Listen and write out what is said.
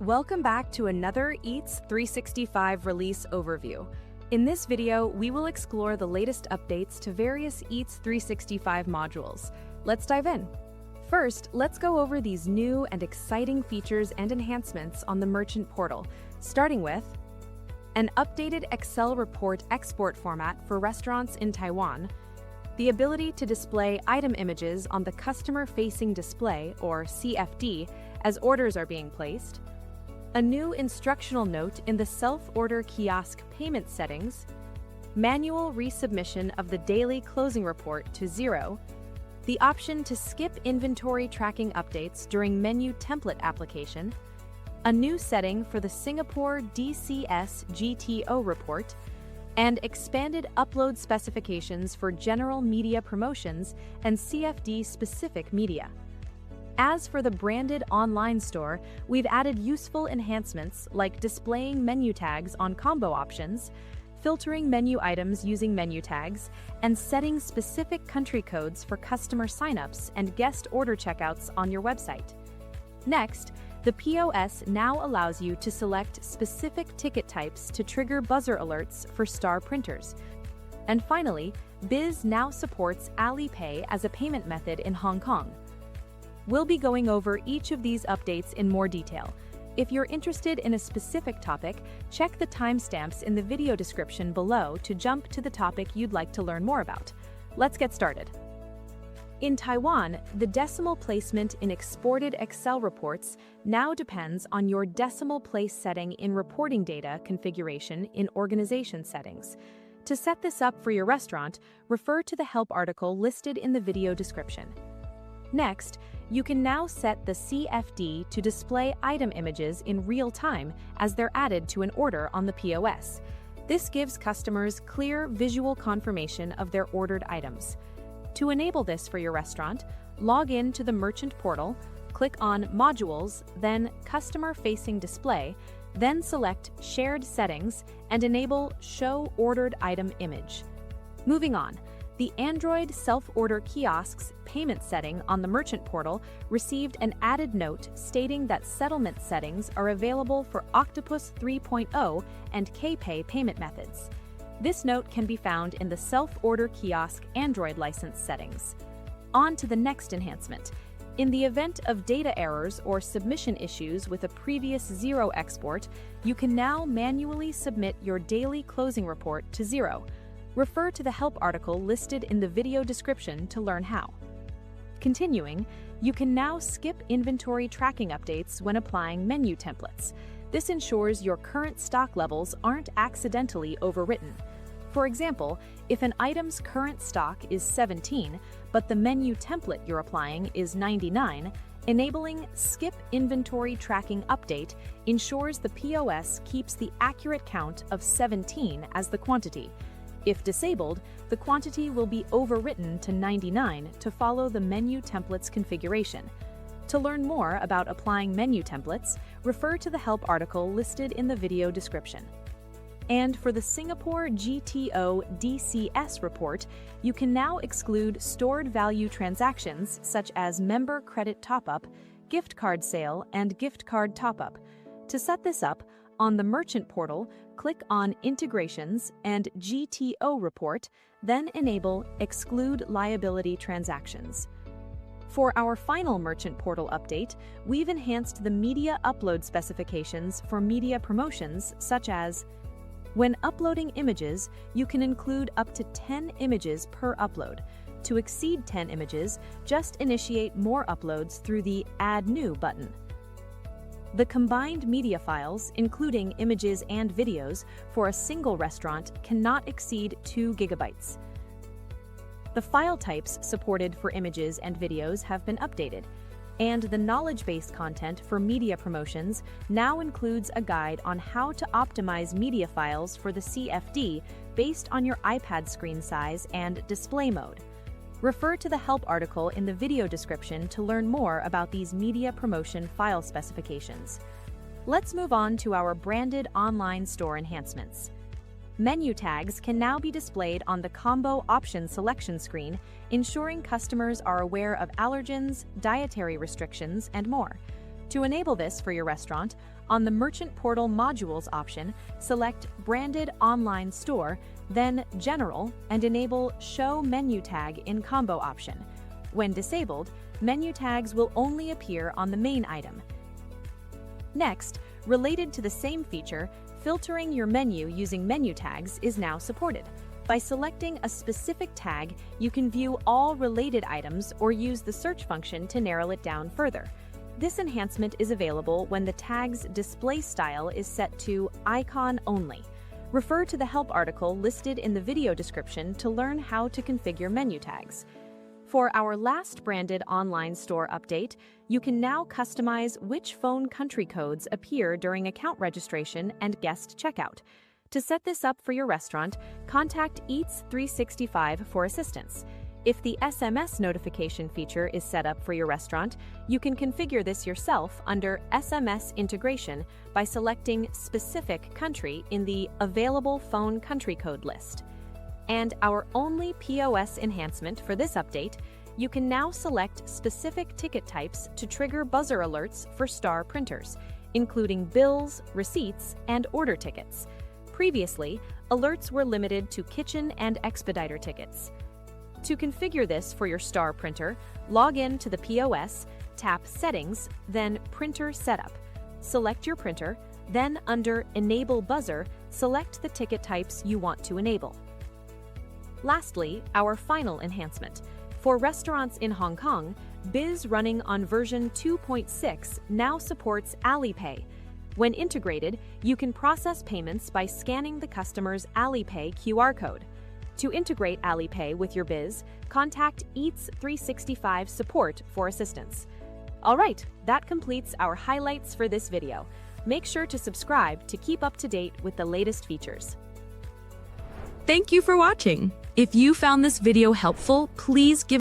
Welcome back to another Eats365 release overview. In this video, we will explore the latest updates to various Eats365 modules. Let's dive in. First, let's go over these new and exciting features and enhancements on the merchant portal, starting with an updated Excel report export format for restaurants in Taiwan, the ability to display item images on the customer-facing display, or CFD, as orders are being placed, a new instructional note in the self-order kiosk payment settings, manual resubmission of the daily closing report to Xero, the option to skip inventory tracking updates during menu template application, a new setting for the Singapore DCS GTO report, and expanded upload specifications for general media promotions and CFD-specific media. As for the branded online store, we've added useful enhancements like displaying menu tags on combo options, filtering menu items using menu tags, and setting specific country codes for customer signups and guest order checkouts on your website. Next, the POS now allows you to select specific ticket types to trigger buzzer alerts for star printers. And finally, Biz now supports Alipay as a payment method in Hong Kong. We'll be going over each of these updates in more detail. If you're interested in a specific topic, check the timestamps in the video description below to jump to the topic you'd like to learn more about. Let's get started. In Taiwan, the decimal placement in exported Excel reports now depends on your decimal place setting in reporting data configuration in organization settings. To set this up for your restaurant, refer to the help article listed in the video description. Next, you can now set the CFD to display item images in real time as they're added to an order on the POS. This gives customers clear visual confirmation of their ordered items. To enable this for your restaurant, log in to the merchant portal, click on Modules, then Customer-Facing Display, then select Shared Settings and enable Show Ordered Item Image. Moving on, the Android self-order kiosks payment setting on the merchant portal received an added note stating that settlement settings are available for Octopus 3.0 and KPay payment methods. This note can be found in the self-order kiosk Android license settings. On to the next enhancement. In the event of data errors or submission issues with a previous Xero export, you can now manually submit your daily closing report to Xero. Refer to the help article listed in the video description to learn how. Continuing, you can now skip inventory tracking updates when applying menu templates. This ensures your current stock levels aren't accidentally overwritten. For example, if an item's current stock is 17, but the menu template you're applying is 99, enabling Skip Inventory Tracking Update ensures the POS keeps the accurate count of 17 as the quantity. If disabled, the quantity will be overwritten to 99 to follow the menu template's configuration. To learn more about applying menu templates, refer to the help article listed in the video description. And for the Singapore GTO DCS report, you can now exclude stored value transactions such as member credit top-up, gift card sale, and gift card top-up. To set this up, on the merchant portal, click on Integrations and GTO Report, then enable Exclude Liability Transactions. For our final merchant portal update, we've enhanced the media upload specifications for media promotions such as when uploading images, you can include up to 10 images per upload. To exceed 10 images, just initiate more uploads through the Add New button. The combined media files, including images and videos, for a single restaurant cannot exceed 2 gigabytes. The file types supported for images and videos have been updated, and the knowledge-based content for media promotions now includes a guide on how to optimize media files for the CFD based on your iPad screen size and display mode. Refer to the help article in the video description to learn more about these media promotion file specifications. Let's move on to our branded online store enhancements. Menu tags can now be displayed on the combo option selection screen, ensuring customers are aware of allergens, dietary restrictions, and more. To enable this for your restaurant, on the Merchant Portal Modules option, select Branded Online Store, then General, and enable Show Menu Tag in Combo option. When disabled, menu tags will only appear on the main item. Next, related to the same feature, filtering your menu using menu tags is now supported. By selecting a specific tag, you can view all related items or use the search function to narrow it down further. This enhancement is available when the tag's display style is set to icon only. Refer to the help article listed in the video description to learn how to configure menu tags. For our last branded online store update, you can now customize which phone country codes appear during account registration and guest checkout. To set this up for your restaurant, contact Eats365 for assistance. If the SMS notification feature is set up for your restaurant, you can configure this yourself under SMS integration by selecting Specific Country in the Available Phone Country Code list. And our only POS enhancement for this update, you can now select specific ticket types to trigger buzzer alerts for Star printers, including bills, receipts, and order tickets. Previously, alerts were limited to kitchen and expediter tickets. To configure this for your Star printer, log in to the POS, tap Settings, then Printer Setup. Select your printer, then under Enable Buzzer, select the ticket types you want to enable. Lastly, our final enhancement. For restaurants in Hong Kong, Biz running on version 2.6 now supports Alipay. When integrated, you can process payments by scanning the customer's Alipay QR code. To integrate Alipay with your Biz, contact Eats365 support for assistance. All right, that completes our highlights for this video. Make sure to subscribe to keep up to date with the latest features. Thank you for watching. If you found this video helpful, please give